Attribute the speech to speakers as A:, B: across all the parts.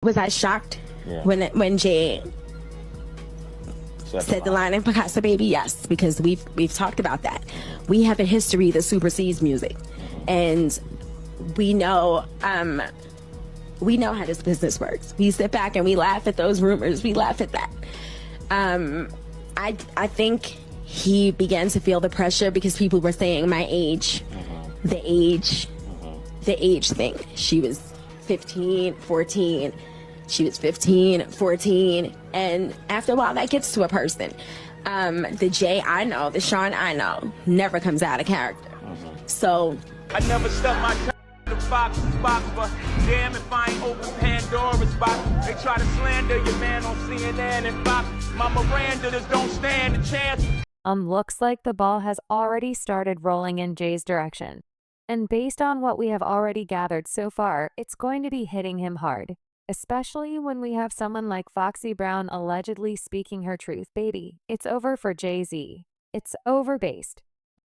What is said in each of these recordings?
A: Was I shocked
B: Yeah.
A: when Jay said the line in Picasso Baby? Yes, because we've talked about that. We have a history that supersedes music, and we know how this business works. We sit back and we laugh at those rumors. We laugh at that. I think he began to feel the pressure because people were saying my age, the age thing. She was 15, 14. She was 15, 14. And after a while, that gets to a person. The Jay I know, the Sean I know, never comes out of character. So
C: I never stuck my tongue in the Fox's box, but damn if I ain't open Pandora's box. They try to slander your man on CNN and Fox. My Miranda just don't stand a chance.
D: Looks like the ball has already started rolling in Jay's direction. And based on what we have already gathered so far, it's going to be hitting him hard. Especially when we have someone like Foxy Brown allegedly speaking her truth. Baby, it's over for Jay-Z. It's over based.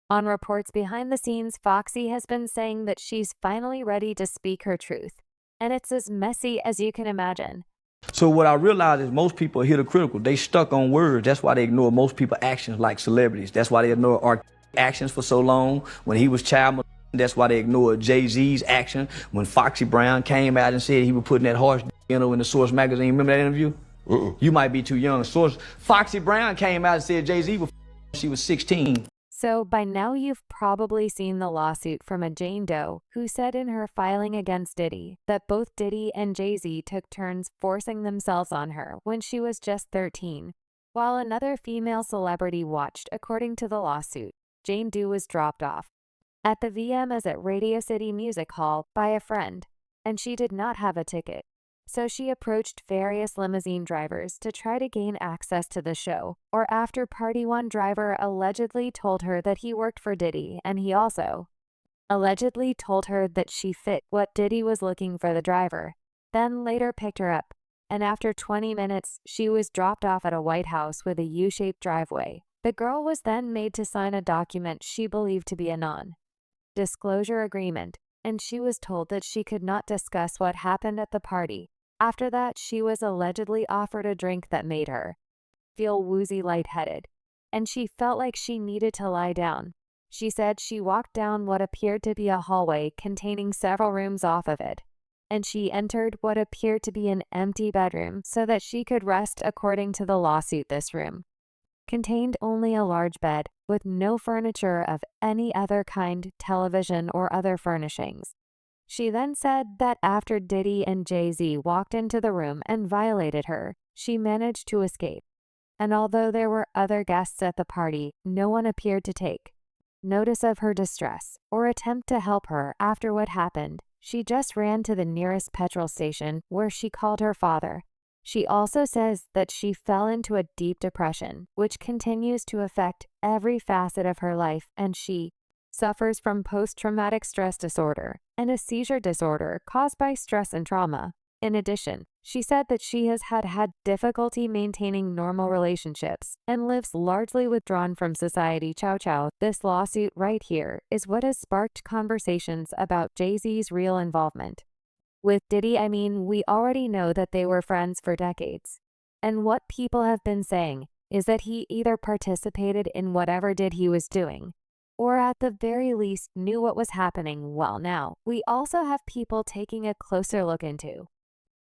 D: On reports behind the scenes, Foxy has been saying that she's finally ready to speak her truth. And it's as messy as you can imagine.
E: So what I realize is most people are hypocritical. They stuck on words. That's why they ignore most people's actions like celebrities. That's why they ignore our actions for so long. When he was child, that's why they ignored Jay-Z's action. When Foxy Brown came out and said he was putting that harsh in the Source magazine. Remember that interview? You might be too young. Foxy Brown came out and said Jay-Z was she was 16.
D: So by now you've probably seen the lawsuit from a Jane Doe who said in her filing against Diddy that both Diddy and Jay-Z took turns forcing themselves on her when she was just 13. While another female celebrity watched, according to the lawsuit, Jane Doe was dropped off at the VMAs at Radio City Music Hall by a friend, and she did not have a ticket. So she approached various limousine drivers to try to gain access to the show, or after Party One driver allegedly told her that he worked for Diddy, and he also allegedly told her that she fit what Diddy was looking for the driver, then later picked her up, and after 20 minutes, she was dropped off at a White House with a U-shaped driveway. The girl was then made to sign a document she believed to be a non-disclosure agreement, and she was told that she could not discuss what happened at the party. After that, she was allegedly offered a drink that made her feel woozy lightheaded, and she felt like she needed to lie down. She said she walked down what appeared to be a hallway containing several rooms off of it, and she entered what appeared to be an empty bedroom so that she could rest. According to the lawsuit, this room contained only a large bed with no furniture of any other kind, television, or other furnishings. She then said that after Diddy and Jay-Z walked into the room and violated her, she managed to escape. And although there were other guests at the party, no one appeared to take notice of her distress or attempt to help her after what happened. She just ran to the nearest petrol station where she called her father. She also says that she fell into a deep depression, which continues to affect every facet of her life, and she suffers from post-traumatic stress disorder and a seizure disorder caused by stress and trauma. In addition, she said that she has had difficulty maintaining normal relationships and lives largely withdrawn from society. Chow. This lawsuit right here is what has sparked conversations about Jay-Z's real involvement. With Diddy, we already know that they were friends for decades. And what people have been saying is that he either participated in whatever he was doing, or at the very least knew what was happening. Well, now, we also have people taking a closer look into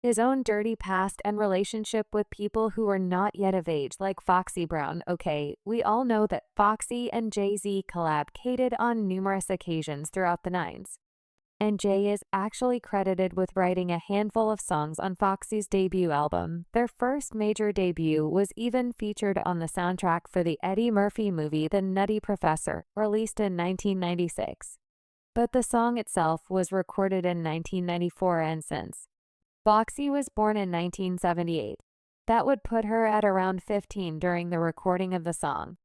D: his own dirty past and relationship with people who are not yet of age, like Foxy Brown. Okay, we all know that Foxy and Jay-Z collaborated on numerous occasions throughout the 90s. And Jay is actually credited with writing a handful of songs on Foxy's debut album. Their first major debut was even featured on the soundtrack for the Eddie Murphy movie The Nutty Professor, released in 1996. But the song itself was recorded in 1994 and since. Foxy was born in 1978. That would put her at around 15 during the recording of the song.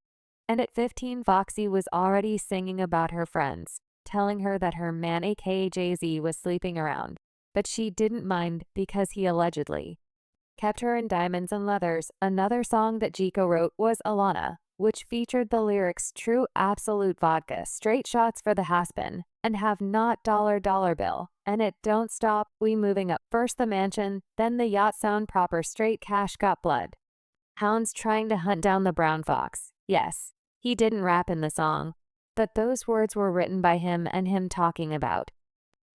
D: And at 15, Foxy was already singing about her friends, telling her that her man, aka Jay-Z, was sleeping around, but she didn't mind because he allegedly kept her in diamonds and leathers. Another song that Chico wrote was Alana, which featured the lyrics "True Absolute Vodka, Straight Shots for the Has-Been, and Have Not Dollar Dollar Bill, and It Don't Stop, We Moving Up, First the Mansion, then the Yacht Sound Proper, Straight Cash Got Blood." Hounds trying to hunt down the brown fox. Yes, he didn't rap in the song, but those words were written by him and him talking about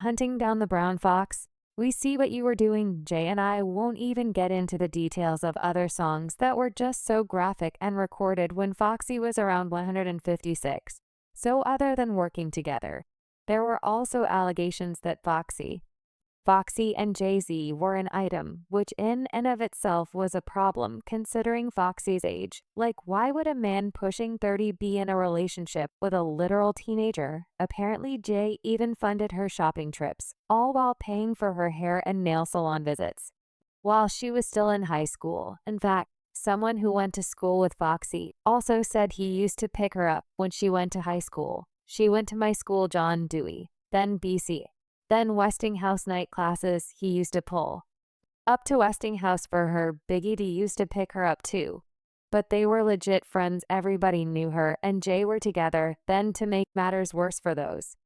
D: hunting down the brown fox. We see what you were doing. Jay and I won't even get into the details of other songs that were just so graphic and recorded when Foxy was around 156. So other than working together, there were also allegations that Foxy and Jay-Z were an item, which in and of itself was a problem considering Foxy's age. Like, why would a man pushing 30 be in a relationship with a literal teenager? Apparently, Jay even funded her shopping trips, all while paying for her hair and nail salon visits while she was still in high school. In fact, someone who went to school with Foxy also said he used to pick her up when she went to high school. "She went to my school, John Dewey, then BC. Then Westinghouse night classes, he used to pull up to Westinghouse for her. Biggie D used to pick her up too. But they were legit friends, everybody knew her and Jay were together." Then to make matters worse for those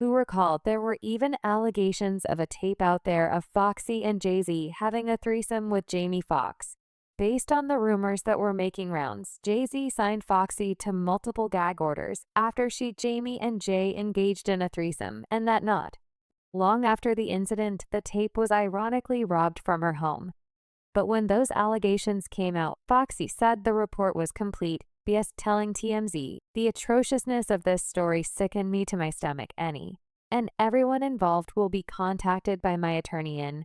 D: who recall, there were even allegations of a tape out there of Foxy and Jay-Z having a threesome with Jamie Foxx. Based on the rumors that were making rounds, Jay-Z signed Foxy to multiple gag orders after Jamie and Jay engaged in a threesome, and that not long after the incident, the tape was ironically robbed from her home. But when those allegations came out, Foxy said the report was complete BS, telling TMZ, "The atrociousness of this story sickened me to my stomach, and everyone involved will be contacted by my attorney in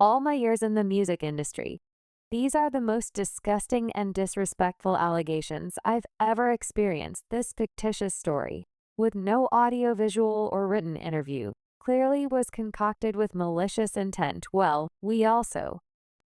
D: all my years in the music industry. These are the most disgusting and disrespectful allegations I've ever experienced. This fictitious story, with no audio, visual, or written interview, clearly was concocted with malicious intent." Well, we also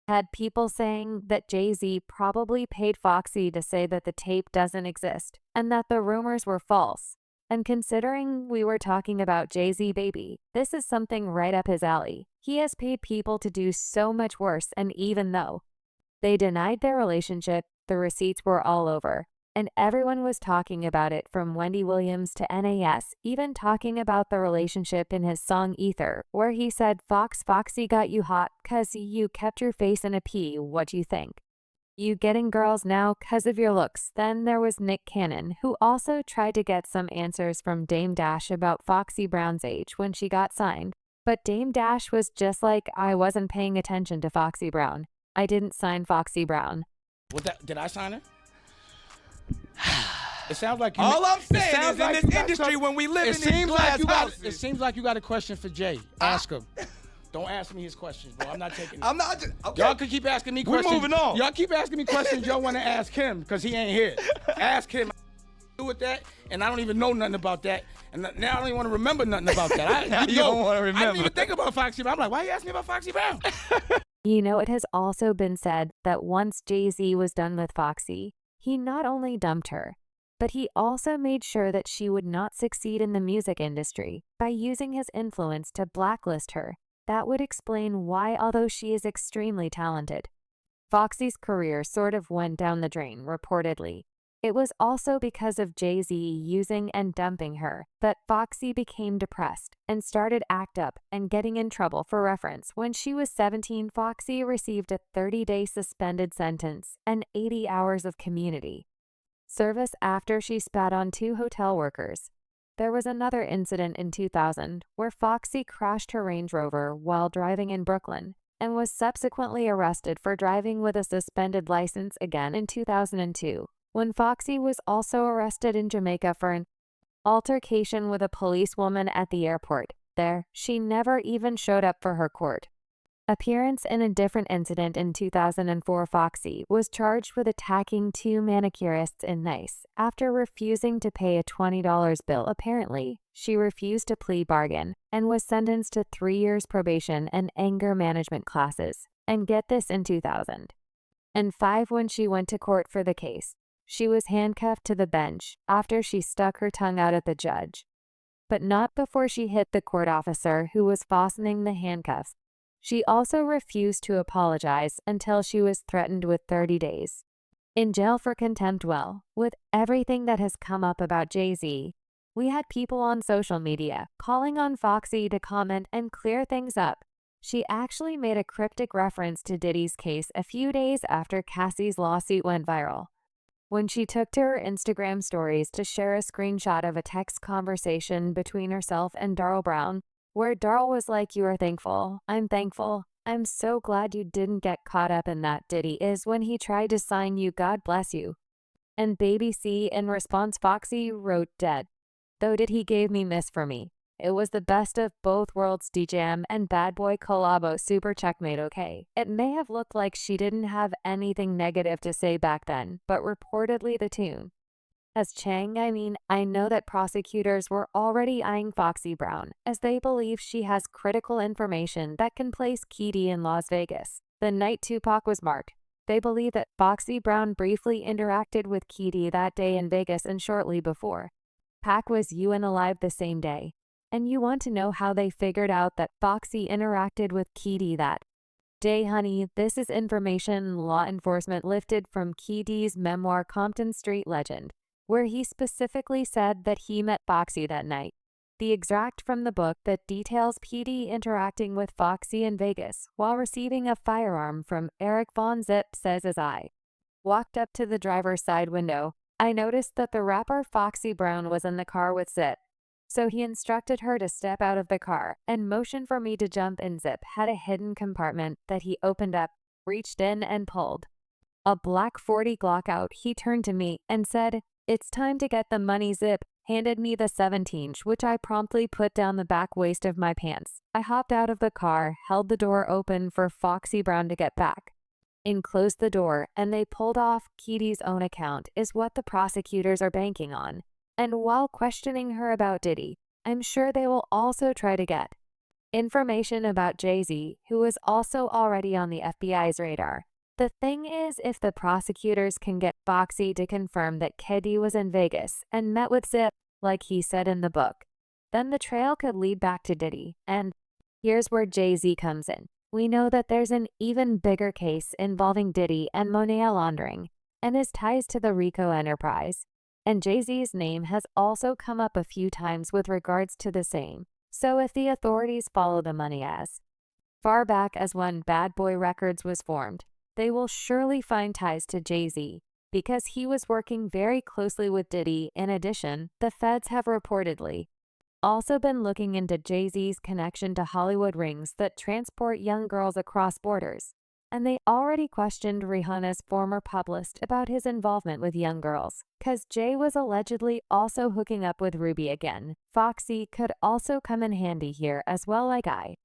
D: had people saying that Jay-Z probably paid Foxy to say that the tape doesn't exist and that the rumors were false. And considering we were talking about Jay-Z, baby, this is something right up his alley. He has paid people to do so much worse, and even though they denied their relationship, the receipts were all over. And everyone was talking about it, from Wendy Williams to NAS, even talking about the relationship in his song Ether, where he said, Foxy got you hot 'cause you kept your face in a pea. What you think? You getting girls now 'cause of your looks." Then there was Nick Cannon, who also tried to get some answers from Dame Dash about Foxy Brown's age when she got signed. But Dame Dash was just like, "I wasn't paying attention to Foxy Brown. I didn't sign Foxy Brown."
B: Did I sign her? It sounds like you.
F: All I'm saying is,
B: like
F: in this industry, when we live in these glass houses,
B: it seems like you got a question for Jay. Ask him. Don't ask me his questions, bro. I'm not taking it.
F: I'm not just, okay.
B: Y'all can keep asking me questions.
F: We're moving on.
B: Y'all keep asking me questions y'all want to ask him, because he ain't here. Ask him. Do with that, and I don't even know nothing about that. And now I don't even want to remember nothing about that.
F: You don't want to remember.
B: I didn't even think about Foxy Brown. I'm like, why you asking me about Foxy Brown?
D: You know, it has also been said that once Jay-Z was done with Foxy, he not only dumped her, but he also made sure that she would not succeed in the music industry by using his influence to blacklist her. That would explain why, although she is extremely talented, Foxy's career sort of went down the drain, reportedly. It was also because of Jay-Z using and dumping her that Foxy became depressed and started act up and getting in trouble. For reference, when she was 17, Foxy received a 30-day suspended sentence and 80 hours of community service after she spat on 2 hotel workers. There was another incident in 2000 where Foxy crashed her Range Rover while driving in Brooklyn and was subsequently arrested for driving with a suspended license again in 2002. When Foxy was also arrested in Jamaica for an altercation with a policewoman at the airport. There, she never even showed up for her court appearance. In a different incident in 2004, Foxy was charged with attacking 2 manicurists in Nice after refusing to pay a $20 bill. Apparently, she refused to plea bargain and was sentenced to 3 years probation and anger management classes. And get this, in 2005, when she went to court for the case, she was handcuffed to the bench after she stuck her tongue out at the judge, but not before she hit the court officer who was fastening the handcuffs. She also refused to apologize until she was threatened with 30 days in jail for contempt. Well, with everything that has come up about Jay-Z, we had people on social media calling on Foxy to comment and clear things up. She actually made a cryptic reference to Diddy's case a few days after Cassie's lawsuit went viral, when she took to her Instagram stories to share a screenshot of a text conversation between herself and Darryl Brown, where Darryl was like, "You are thankful. I'm thankful. I'm so glad you didn't get caught up in that. Diddy is when he tried to sign you. God bless you." And Baby C, in response, Foxy wrote, "Dead. Though did he gave me miss for me. It was the best of both worlds. DJM and Bad Boy collabo. Super checkmate. Okay." It may have looked like she didn't have anything negative to say back then, but reportedly the tune. As Chang, I know that prosecutors were already eyeing Foxy Brown, as they believe she has critical information that can place Keedy in Las Vegas. The night Tupac was marked, they believe that Foxy Brown briefly interacted with Keedy that day in Vegas and shortly before. Pac was UN alive the same day. And you want to know how they figured out that Foxy interacted with Keedy that day, honey? This is information law enforcement lifted from Keedy's memoir Compton Street Legend, where he specifically said that he met Foxy that night. The extract from the book that details PD interacting with Foxy in Vegas while receiving a firearm from Eric Von Zip says, "As I walked up to the driver's side window, I noticed that the rapper Foxy Brown was in the car with Zip. So he instructed her to step out of the car and motioned for me to jump in. Zip had a hidden compartment that he opened up, reached in and pulled a black 40 Glock out. He turned to me and said, 'It's time to get the money.' Zip handed me the 17, which I promptly put down the back waist of my pants. I hopped out of the car, held the door open for Foxy Brown to get back, and closed the door, and they pulled off Keedy's own account," is what the prosecutors are banking on. And while questioning her about Diddy, I'm sure they will also try to get information about Jay-Z, who is also already on the FBI's radar. The thing is, if the prosecutors can get Foxy to confirm that Keedy was in Vegas and met with Zip, like he said in the book, then the trail could lead back to Diddy. And here's where Jay-Z comes in. We know that there's an even bigger case involving Diddy and money laundering and his ties to the RICO enterprise. And Jay-Z's name has also come up a few times with regards to the same. So if the authorities follow the money as far back as when Bad Boy Records was formed, they will surely find ties to Jay-Z because he was working very closely with Diddy. In addition, the feds have reportedly also been looking into Jay-Z's connection to Hollywood rings that transport young girls across borders. And they already questioned Rihanna's former publicist about his involvement with young girls, because Jay was allegedly also hooking up with Ruby again. Foxy could also come in handy here as well. Like I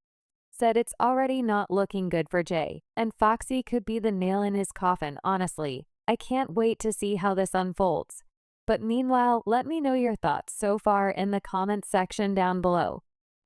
D: said, it's already not looking good for Jay, and Foxy could be the nail in his coffin. Honestly, I can't wait to see how this unfolds. But meanwhile, let me know your thoughts so far in the comments section down below.